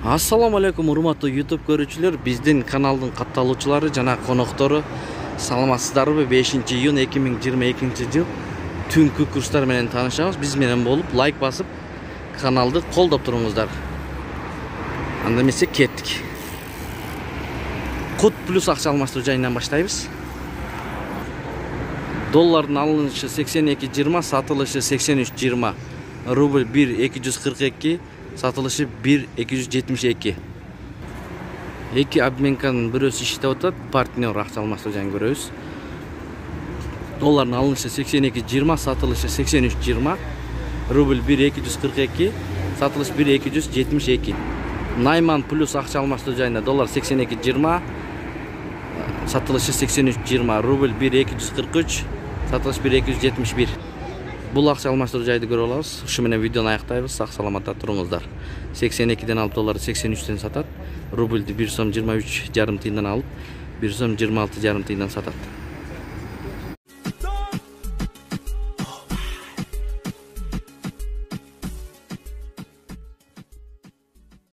Assalamu alaikum урматтуу YouTube көрүүчүлөр. Биздин каналдын катталуучулары жана коноктору саламатсыздарбы? 5-июнь 2022 түнкү курстар менен таанышабыз. Биз менен болуп лайк басып каналды колдоп туруңуздар. Анда эмесе кеттик. Код плюс акча алмаштыруу жайынан баштайбыз. Доллардын алынышы 82.20, сатылышы 83.20. Рубль 1.242, сатылышы 1.272. Эки обменканын бирөөсү иштеп атат, партнер акча алмаштыруу жайын көрөбүз. Доллардын алынышы 82.20, сатылышы 83.20. Рубль 1.242, сатылыш 1.272. Найман плюс акча алмаштыруу жайында доллар 82.20, сатылышы 83.20. Рубль 1.243, сатылыш 1.271. Бул акча алмаштыруу жайды көрө алабыз. Ушу менен видеону аяктайбыз. Сак саламатта туруңуздар. 82ден алып долларды 83ден сатат. Рубльди 1 сом 23,5 тыйындан алып 1 сом 26,5 тыйындан сатат.